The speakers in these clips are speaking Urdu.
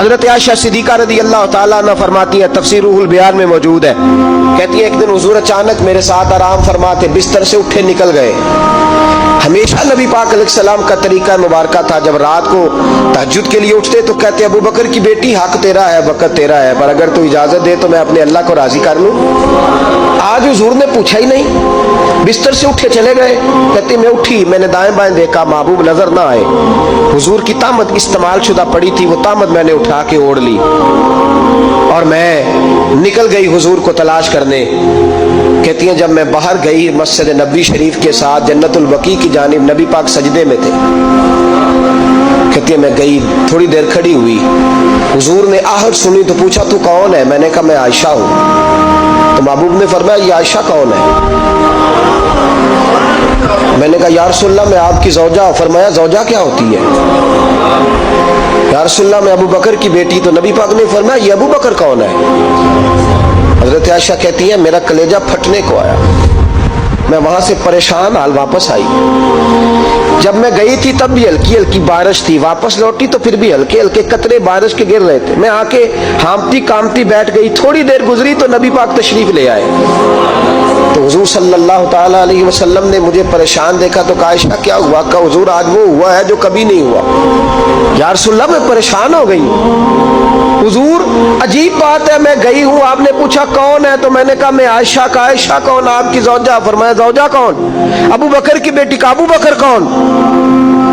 حضرت عائشہ صدیقہ رضی اللہ تعالیٰ عنہ فرماتی ہیں، تفسیر روح البیان میں موجود ہے، کہتی ہیں ایک دن حضور اچانک میرے ساتھ آرام فرماتے بستر سے اٹھے نکل گئے۔ ہمیشہ نبی پاک علیہ السلام کا طریقہ مبارکہ تھا، جب رات کو تہجد کے لیے اٹھتے تو کہتے ابو بکر کی بیٹی حق تیرا ہے، وقت تیرا ہے، پر اگر تو اجازت دے تو میں اپنے اللہ کو راضی کر لوں۔ آج حضور نے پوچھا ہی نہیں، بستر سے اٹھے چلے گئے۔ کہتے میں اٹھی، میں نے دائیں بائیں دیکھا، محبوب نظر نہ آئے۔ حضور کی طامت استعمال شدہ پڑی تھی، وہ طامت میں نے اٹھا کے اوڑھ لی اور میں نکل گئی حضور کو تلاش کرنے۔ کہتی ہیں جب میں باہر گئی مسجد نبوی شریف کے ساتھ جنت البقیع کی جانب، نبی پاک سجدے میں تھے۔ کہتی ہے میں گئی، تھوڑی دیر کھڑی ہوئی، حضور نے آہٹ سنی تو پوچھا تو کون ہے؟ میں نے کہا میں عائشہ ہوں۔ تو محبوب نے فرمایا یہ عائشہ کون ہے؟ میں نے کہا یا رسول اللہ میں آپ کی زوجہ۔ فرمایا زوجہ کیا ہوتی ہے؟ یا رسول اللہ میں ابو بکر کی بیٹی۔ تو نبی پاک نے فرمایا یہ ابو بکر کون ہے؟ حضرت عائشہ کہتی ہے میرا کلیجہ پھٹنے کو آیا، میں وہاں سے پریشان حال واپس آئی۔ جب میں گئی تھی تب بھی ہلکی ہلکی بارش تھی، واپس لوٹی تو پھر بھی ہلکے ہلکے قطرے بارش کے گر رہے تھے۔ میں آ کے ہامتی کامتی بیٹھ گئی، تھوڑی دیر گزری تو نبی پاک تشریف لے آئے۔ تو حضور صلی اللہ تعالیٰ علیہ وسلم نے مجھے پریشان دیکھا تو کہا عائشہ کیا ہوا؟ کہا حضور آج وہ ہوا ہے جو کبھی نہیں ہوا۔ یا رسول اللہ میں پریشان ہو گئی۔ حضور عجیب بات ہے، میں گئی ہوں، آپ نے پوچھا کون ہے تو میں نے کہا میں عائشہ کا۔ عائشہ کون؟ آپ کی زوجہ۔ فرمایا زوجہ کون؟ ابو بکر کی بیٹی کا۔ ابو بکر کون؟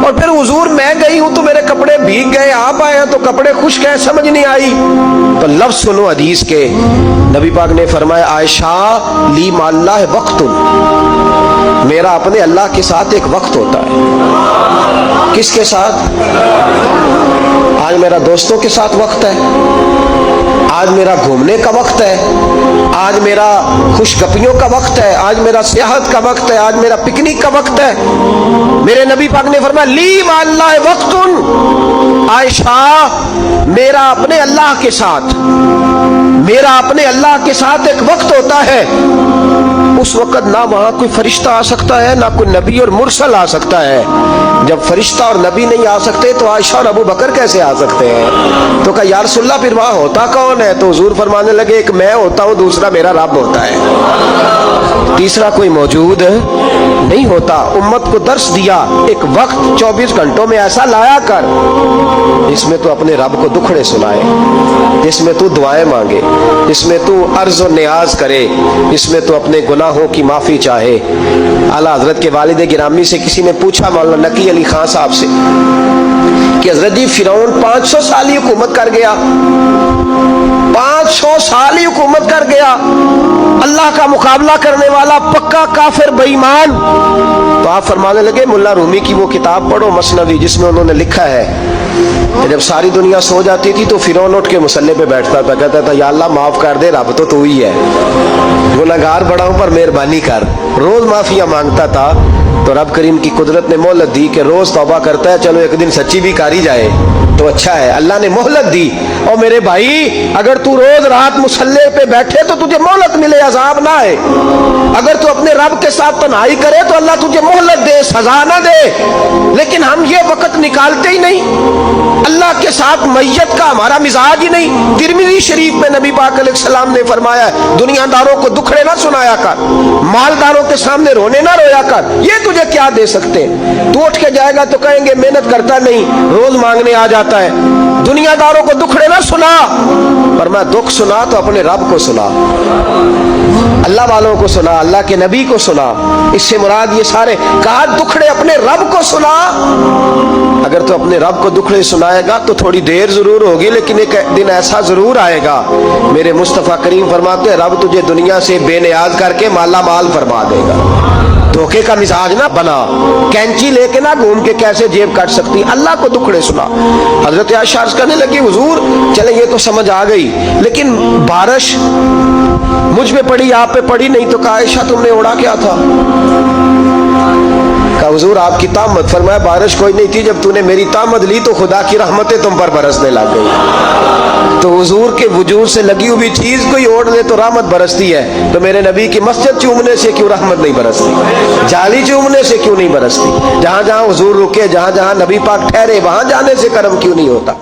اور پھر حضور میں گئی ہوں تو میرے کپڑے بھیگ گئے، آپ آئے ہیں تو کپڑے خشک ہیں، سمجھ نہیں آئی۔ تو لفظ سنو حدیث کے، نبی پاک نے فرمایا عائشہ لی مع اللہ وقت، میرا اپنے اللہ کے ساتھ ایک وقت ہوتا ہے۔ کس کے ساتھ؟ آج میرا دوستوں کے ساتھ وقت ہے، آج میرا گھومنے کا وقت ہے، آج میرا خوش گپیوں کا وقت ہے، آج میرا سیاحت کا وقت ہے، آج میرا پکنک کا وقت ہے۔ میرے نبی پاک نے فرمایا لی مع اللہ وقت، عائشہ میرا اپنے اللہ کے ساتھ، میرا اپنے اللہ کے ساتھ ایک وقت ہوتا ہے۔ اس وقت نہ وہاں کوئی فرشتہ آ سکتا ہے، نہ کوئی نبی اور مرسل آ سکتا ہے۔ جب فرشتہ اور نبی نہیں آ سکتے تو عائشہ اور ابو بکر کیسے آ سکتے ہیں؟ تو کہا یا رسول اللہ پھر وہاں ہوتا کون ہے؟ تو حضور فرمانے لگے ایک میں ہوتا ہوں، دوسرا میرا رب ہوتا ہے، تیسرا کوئی موجود نہیں ہوتا۔ امت کو درس دیا ایک وقت 24 گھنٹوں میں ایسا لایا کر جس میں تو اپنے رب کو دکھڑے سنائے، جس میں تو دعائیں مانگے، جس میں تو عرض و نیاز کرے، جس میں تو اپنے گناہوں کی معافی چاہے۔ اعلیٰ حضرت کے والد گرامی سے کسی نے پوچھا، مولانا نقی علی خان صاحب سے، کہ حضرت جی فرعون 500 سال ہی حکومت کر گیا، 500 سال ہی حکومت کر گیا، اللہ کا مقابلہ کرنے والا پکا کافر بے ایمان۔ تو آپ فرمانے لگے ملا رومی کی وہ کتاب پڑھو مثنوی، جس میں انہوں نے لکھا ہے کہ جب ساری دنیا سو جاتی تھی تو فرعون اٹھ کے مصلے پہ بیٹھتا تھا، کہتا تھا یا اللہ معاف کر دے، رب تو ہی ہے، گنہگار بڑا ہوں پر مہربانی کر۔ روز معافیاں مانگتا تھا تو رب کریم کی قدرت نے مہلت دی کہ روز توبہ کرتا ہے، چلو ایک دن سچی بھی کاری جائے تو اچھا ہے، اللہ نے مہلت دی۔ اور میرے بھائی اگر تو روز رات مصلے پہ بیٹھے تو تجھے مہلت ملے، عذاب نہ آئے۔ اگر تو اپنے رب کے ساتھ تنہائی کرے تو اللہ تجھے مہلت دے، سزا نہ دے۔ لیکن ہم یہ وقت نکالتے ہی نہیں، اللہ کے ساتھ میت کا ہمارا مزاج ہی نہیں۔ ترمذی شریف میں نبی پاک علیہ السلام نے فرمایا دنیا داروں کو دکھڑے نہ سنایا کر، مالداروں کے سامنے رونے نہ رویا کر، یہ تجھے کیا دے سکتے؟ تو اٹھ کے جائے گا تو کہیں گے محنت کرتا نہیں، روز مانگنے آ جاتا ہے۔ دنیا داروں کو دکھڑے نہ سنا، پر میں دکھ سنا تو اپنے رب کو سنا، اللہ والوں کو سنا، اللہ کے نبی کو سنا۔ اس سے مراد یہ سارے کہا دکھڑے اپنے رب کو سنا۔ اگر تو اپنے رب کو دکھڑے سنائے گا تو تھوڑی دیر ضرور ہوگی، لیکن ایک دن ایسا ضرور آئے گا، میرے مصطفیٰ کریم فرماتے ہیں رب تجھے دنیا سے بے نیاز کر کے مالا مال فرما دے گا۔ دھوکے کا مزاج نہ بنا، کینچی لے کے نہ گھوم کے کیسے جیب کاٹ سکتی، اللہ کو دکھڑے سنا۔ حضرت عائشہ عرض کرنے لگی حضور چلے یہ تو سمجھ آ گئی، لیکن بارش مجھ پہ پڑی آپ پہ پڑی نہیں، تو کہا عائشہ تم نے اڑا کیا تھا؟ کہا حضور آپ کی طامت۔ فرمایا بارش کوئی نہیں تھی، جب تو نے میری طامت لی تو خدا کی رحمتیں تم پر برسنے لگ گئی۔ تو حضور کے وجود سے لگی ہوئی چیز کوئی اوڑ لے تو رحمت برستی ہے، تو میرے نبی کی مسجد چومنے سے کیوں رحمت نہیں برستی؟ جالی چومنے سے کیوں نہیں برستی؟ جہاں جہاں حضور رکے، جہاں جہاں نبی پاک ٹھہرے، وہاں جانے سے کرم کیوں نہیں ہوتا؟